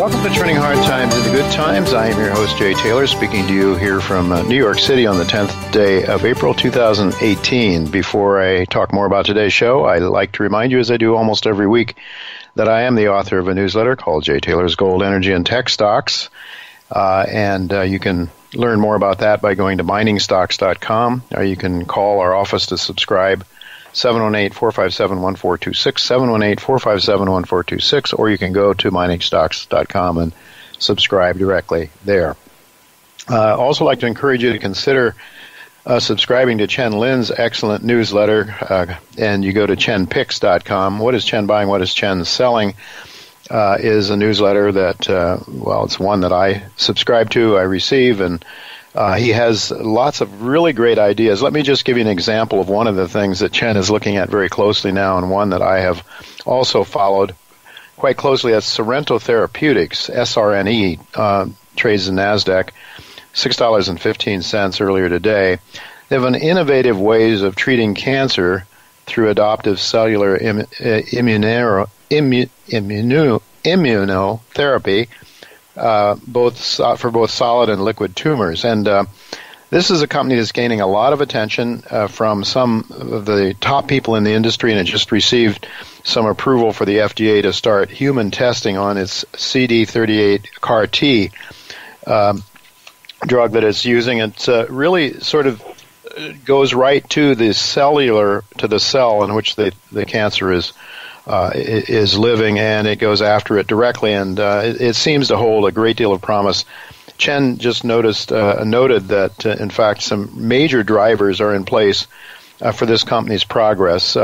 Welcome to Turning Hard Times into Good Times. I am your host, Jay Taylor, speaking to you here from New York City on the 10th day of April 2018. Before I talk more about today's show, I'd like to remind you, as I do almost every week, that I am the author of a newsletter called Jay Taylor's Gold, Energy, and Tech Stocks. And you can learn more about that by going to miningstocks.com, or you can call our office to subscribe, 718-457-1426, 718-457-1426, or you can go to miningstocks.com and subscribe directly there. Also like to encourage you to consider subscribing to Chen Lin's excellent newsletter, and you go to chenpicks.com. What is Chen buying? What is Chen selling? Is a newsletter that, it's one that I subscribe to, I receive, and he has lots of really great ideas. Let me just give you an example of one of the things that Chen is looking at very closely now, and one that I have also followed quite closely. That's Sorrento Therapeutics, SRNE, trades in NASDAQ, $6.15 earlier today. They have an innovative ways of treating cancer through adoptive cellular immunotherapy, for both solid and liquid tumors. And this is a company that's gaining a lot of attention from some of the top people in the industry, and it just received some approval for the FDA to start human testing on its CD38 CAR T drug that it's using. It really sort of goes right to the cell in which the cancer is living, and it goes after it directly, and it seems to hold a great deal of promise. Chen just noted that, in fact, some major drivers are in place for this company's progress.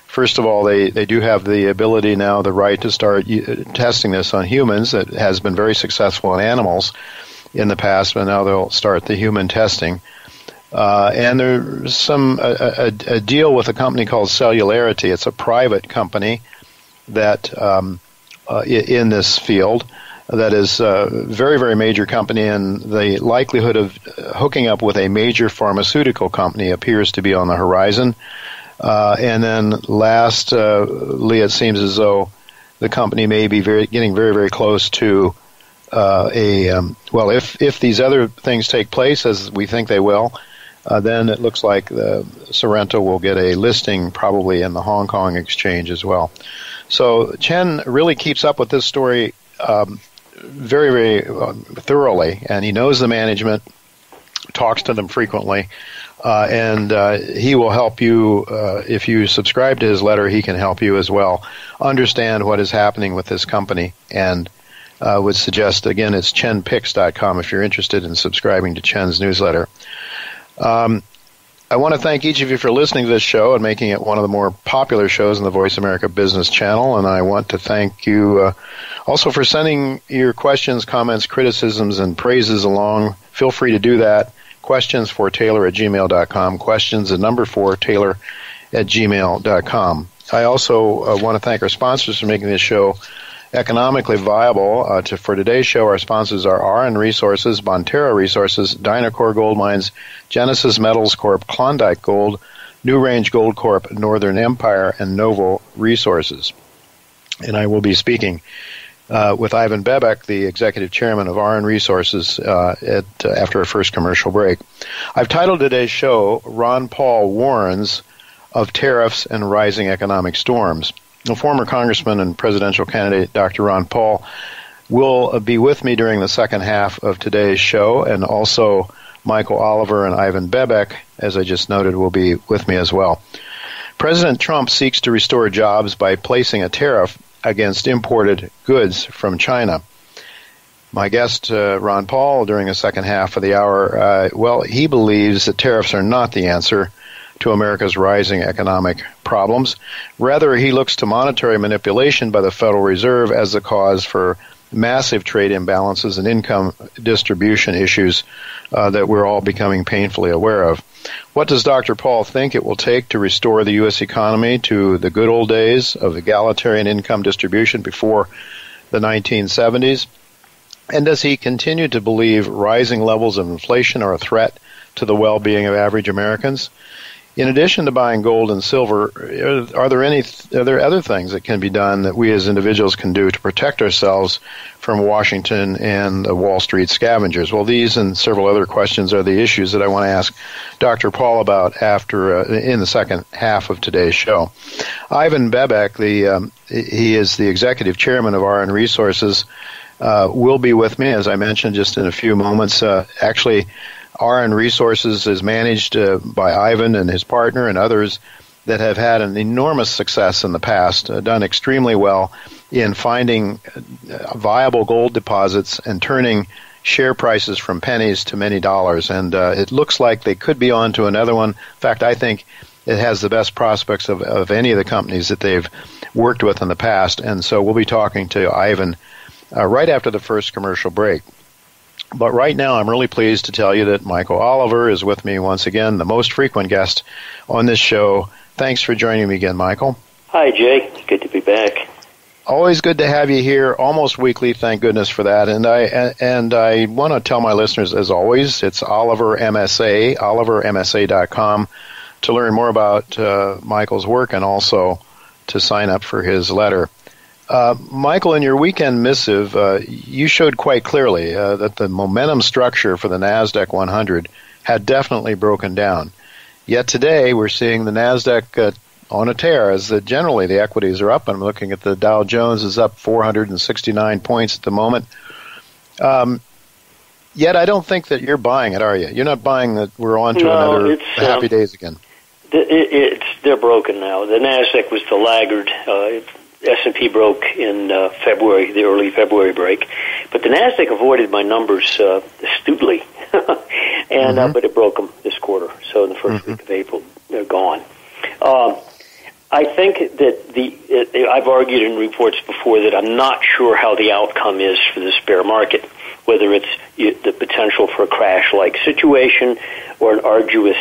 First of all, they do have the ability now, the right to start testing this on humans. It has been very successful in animals in the past, but now they'll start the human testing. And there's a deal with a company called Cellularity. It's a private company that in this field that is a very, very major company, and the likelihood of hooking up with a major pharmaceutical company appears to be on the horizon. And then lastly, it seems as though the company may be getting very, very close to if these other things take place, as we think they will, then it looks like Sorrento will get a listing probably in the Hong Kong exchange as well. So Chen really keeps up with this story very, very thoroughly, and he knows the management, talks to them frequently, and he will help you. If you subscribe to his letter, he can help you as well understand what is happening with this company, and would suggest, again, it's chenpicks.com if you're interested in subscribing to Chen's newsletter. I want to thank each of you for listening to this show and making it one of the more popular shows in the Voice America Business Channel, and I want to thank you also for sending your questions, comments, criticisms, and praises along. Feel free to do that. Questions for Taylor@gmail.com. Questions, the number 4, Taylor@gmail.com. I also want to thank our sponsors for making this show economically viable. For today's show, our sponsors are RN Resources, Bonterra Resources, Dynacor Gold Mines, Genesis Metals Corp., Klondike Gold, New Range Gold Corp., Northern Empire, and Novo Resources. And I will be speaking with Ivan Bebek, the executive chairman of RN Resources, after our first commercial break. I've titled today's show, Ron Paul Warns of Tariffs and Rising Economic Storms. The former congressman and presidential candidate, Dr. Ron Paul, will be with me during the second half of today's show, and also Michael Oliver and Ivan Bebek, as I just noted, will be with me as well. President Trump seeks to restore jobs by placing a tariff against imported goods from China. My guest, Ron Paul, during the second half of the hour, he believes that tariffs are not the answer to America's rising economic problems. Rather, he looks to monetary manipulation by the Federal Reserve as the cause for massive trade imbalances and income distribution issues that we're all becoming painfully aware of. What does Dr. Paul think it will take to restore the U.S. economy to the good old days of egalitarian income distribution before the 1970s? And does he continue to believe rising levels of inflation are a threat to the well-being of average Americans? In addition to buying gold and silver, are there other things that can be done that we as individuals can do to protect ourselves from Washington and the Wall Street scavengers? Well, these and several other questions are the issues that I want to ask Dr. Paul about in the second half of today's show. Ivan Bebek, he is the executive chairman of RN Resources, will be with me, as I mentioned, just in a few moments. Actually, RN Resources is managed by Ivan and his partner and others that have had an enormous success in the past, done extremely well in finding viable gold deposits and turning share prices from pennies to many dollars. And it looks like they could be on to another one. In fact, I think it has the best prospects of any of the companies that they've worked with in the past. And so we'll be talking to Ivan right after the first commercial break. But right now, I'm really pleased to tell you that Michael Oliver is with me once again, the most frequent guest on this show. Thanks for joining me again, Michael. Hi, Jay. Good to be back. Always good to have you here, almost weekly. Thank goodness for that. And I want to tell my listeners, as always, it's Oliver MSA, olivermsa.com, to learn more about Michael's work and also to sign up for his letter. Michael, in your weekend missive, you showed quite clearly that the momentum structure for the NASDAQ 100 had definitely broken down. Yet today, we're seeing the NASDAQ on a tear, as generally the equities are up. I'm looking at the Dow Jones is up 469 points at the moment. Yet I don't think that you're buying it, are you? You're not buying that we're on to another happy days again. They're broken now. The NASDAQ was the laggard. S&P broke in February, the early February break, but the Nasdaq avoided my numbers astutely, and but it broke them this quarter. So in the first week of April, they're gone. I think that I've argued in reports before that I'm not sure how the outcome is for this bear market, whether it's the potential for a crash-like situation or an arduous,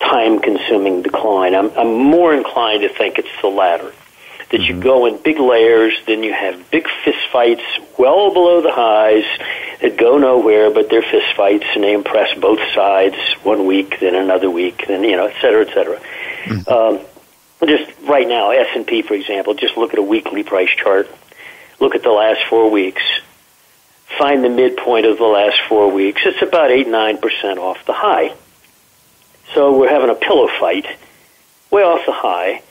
time-consuming decline. I'm more inclined to think it's the latter. That you go in big layers, then you have big fist fights well below the highs that go nowhere, but they're fist fights, and they impress both sides 1 week, then another week, then, et cetera, et cetera. Just right now, S&P, for example, just look at a weekly price chart. Look at the last 4 weeks. Find the midpoint of the last 4 weeks. It's about 8-9% off the high. So we're having a pillow fight way off the high.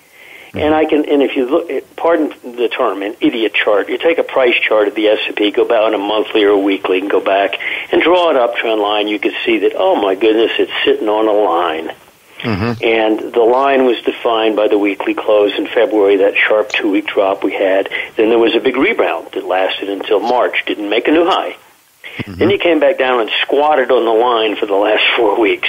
And if you look, pardon the term, an idiot chart, you take a price chart of the S&P, go back on a monthly or a weekly, and go back and draw an uptrend line, you can see that, oh my goodness, it's sitting on a line. And the line was defined by the weekly close in February, that sharp 2-week drop we had. Then there was a big rebound that lasted until March, didn't make a new high. Then you came back down and squatted on the line for the last 4 weeks.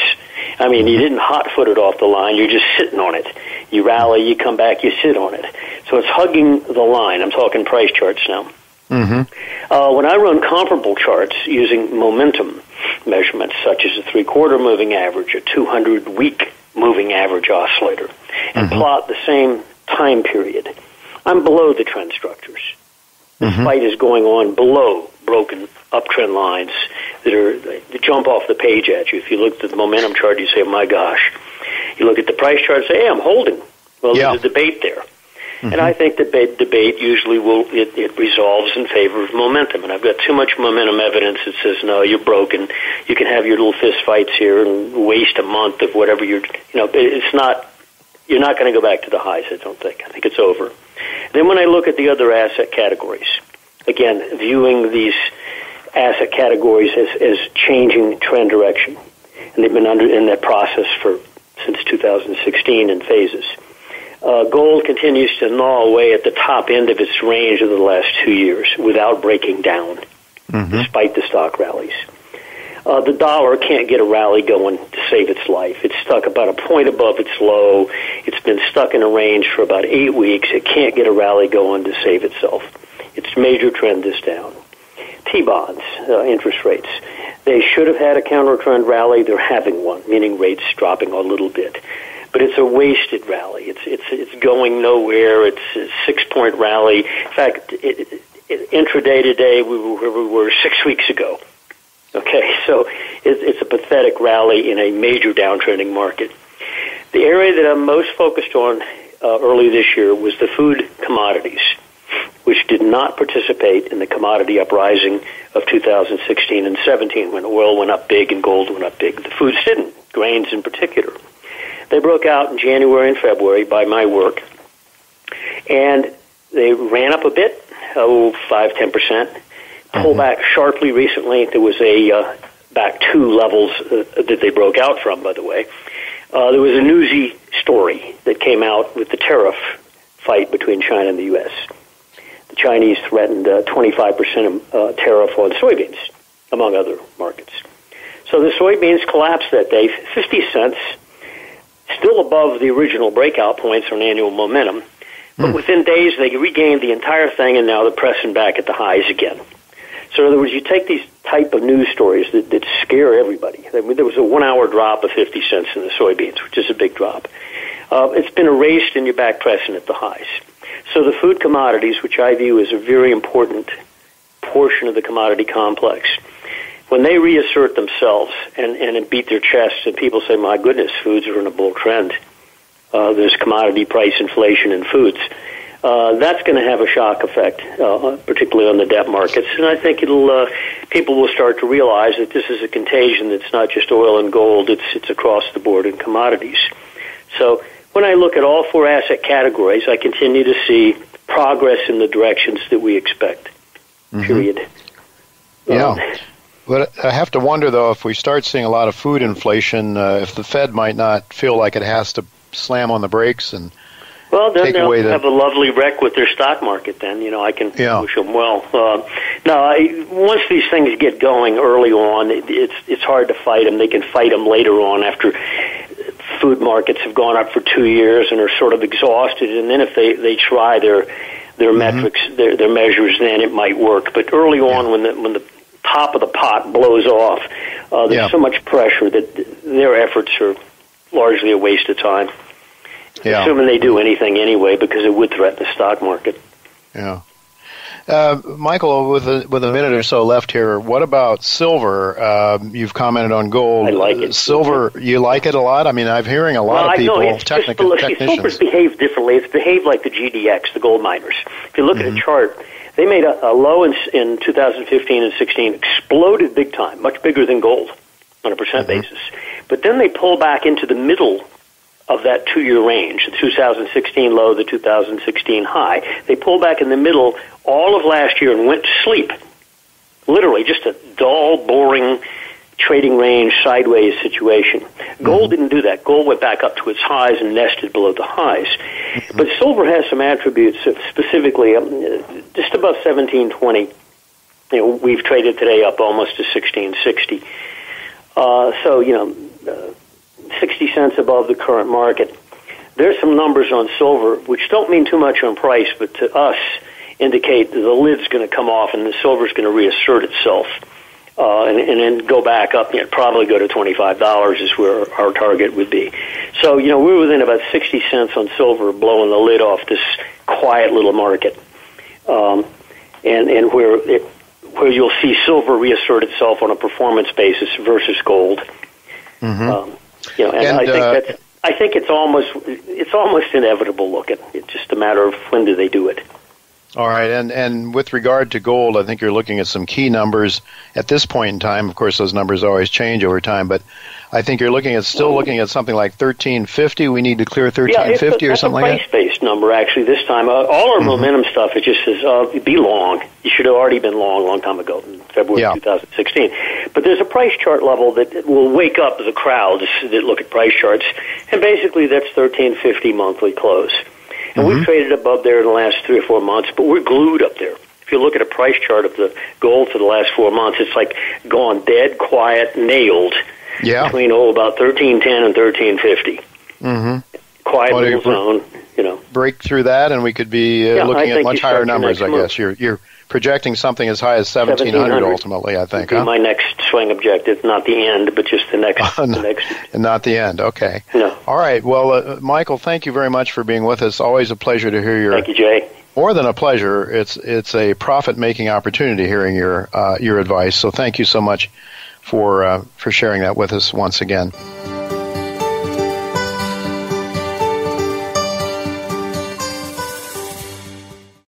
I mean, you didn't hot-foot it off the line. You're just sitting on it. You rally, you come back, you sit on it. So it's hugging the line. I'm talking price charts now. When I run comparable charts using momentum measurements, such as a 3/4 moving average, a 200-week moving average oscillator, and plot the same time period, I'm below the trend structures. The fight is going on below broken uptrend lines that jump off the page at you. If you look at the momentum chart, you say, oh my gosh. You look at the price chart and say, hey, I'm holding. Well, there's a debate there. And I think the debate usually it resolves in favor of momentum. And I've got too much momentum evidence that says, no, you're broken. You can have your little fist fights here and waste a month of whatever it's not, you're not going to go back to the highs, I don't think. I think it's over. Then when I look at the other asset categories, again, viewing these asset categories as changing trend direction, and they've been in that process since 2016 in phases. Gold continues to gnaw away at the top end of its range of the last 2 years without breaking down, despite the stock rallies. The dollar can't get a rally going to save its life. It's stuck about a point above its low. It's been stuck in a range for about 8 weeks. It can't get a rally going to save itself. Its major trend is down. T-bonds, interest rates, they should have had a counter-trend rally. They're having one, meaning rates dropping a little bit. But it's a wasted rally. It's going nowhere. It's a 6-point rally. In fact, intraday today, we were 6 weeks ago. Okay, so it's a pathetic rally in a major downtrending market. The area that I'm most focused on early this year was the food commodities, which did not participate in the commodity uprising of 2016 and 17 when oil went up big and gold went up big. The foods didn't, grains in particular. They broke out in January and February by my work, and they ran up a bit, 5-10%, pulled back sharply recently. There was a back to levels that they broke out from, by the way. There was a newsy story that came out with the tariff fight between China and the U.S. The Chinese threatened 25% tariff on soybeans, among other markets. So the soybeans collapsed that day, 50 cents, still above the original breakout points on annual momentum. But within days, they regained the entire thing, and now they're pressing back at the highs again. So in other words, you take these type of news stories that scare everybody. I mean, there was a 1 hour drop of 50 cents in the soybeans, which is a big drop. It's been erased, and you're back pressing at the highs. So the food commodities, which I view as a very important portion of the commodity complex, when they reassert themselves and beat their chests, and people say, my goodness, foods are in a bull trend, there's commodity price inflation in foods, that's going to have a shock effect, particularly on the debt markets. And I think people will start to realize that this is a contagion that's not just oil and gold, it's across the board in commodities. So when I look at all four asset categories, I continue to see progress in the directions that we expect, period. Yeah. But I have to wonder, though, if we start seeing a lot of food inflation, if the Fed might not feel like it has to slam on the brakes and then they'll have a lovely wreck with their stock market then. I can wish them well. Once these things get going early on, it's hard to fight them. They can fight them later on after food markets have gone up for 2 years and are sort of exhausted. And then if they try their metrics, their measures, then it might work. But early on, when the top of the pot blows off, there's so much pressure that their efforts are largely a waste of time. Yeah. Assuming they do anything anyway, because it would threaten the stock market. Yeah. Michael, with a minute or so left here, what about silver? You've commented on gold. I like it. Silver, you like it a lot? I mean, I'm hearing a lot of people, technicians. Silver's behaved differently. It's behaved like the GDX, the gold miners. If you look at a chart, they made a low in 2015 and 16, exploded big time, much bigger than gold on a percent basis. But then they pull back into the middle of that 2-year range, the 2016 low, the 2016 high. They pulled back in the middle all of last year and went to sleep. Literally, just a dull, boring trading range, sideways situation. Gold didn't do that. Gold went back up to its highs and nested below the highs. But silver has some attributes, specifically just above 1720. We've traded today up almost to 1660. 60 cents above the current market. There's some numbers on silver which don't mean too much on price, but to us indicate that the lid's going to come off and the silver's going to reassert itself and then go back up. Probably go to $25 is where our target would be. So, we're within about 60 cents on silver, blowing the lid off this quiet little market, and where you'll see silver reassert itself on a performance basis versus gold. I think it's almost inevitable looking. It's just a matter of when do they do it. All right, and with regard to gold, I think you're looking at some key numbers at this point in time. Of course, those numbers always change over time, but I think you're looking at something like 1350. We need to clear 1350 or something like that. It's a price-based number actually this time. All our momentum stuff, it just says be long. You should have already been long a long time ago in February 2016. But there's a price chart level that will wake up the crowds that look at price charts, and basically that's 1350 monthly close. And we've traded above there in the last 3 or 4 months, but we're glued up there. If you look at a price chart of the gold for the last 4 months, it's like gone dead, quiet, nailed between about 1310 and 1350. Quiet little zone, Break through that, and we could be looking at much higher numbers. I guess you're projecting something as high as 1700 ultimately. I think. My next swing objective, not the end, but just the next. And not the end. Okay. No. All right. Well, Michael, thank you very much for being with us. Always a pleasure to hear your. Thank you, Jay. More than a pleasure, it's a profit-making opportunity hearing your advice. So thank you so much for sharing that with us once again.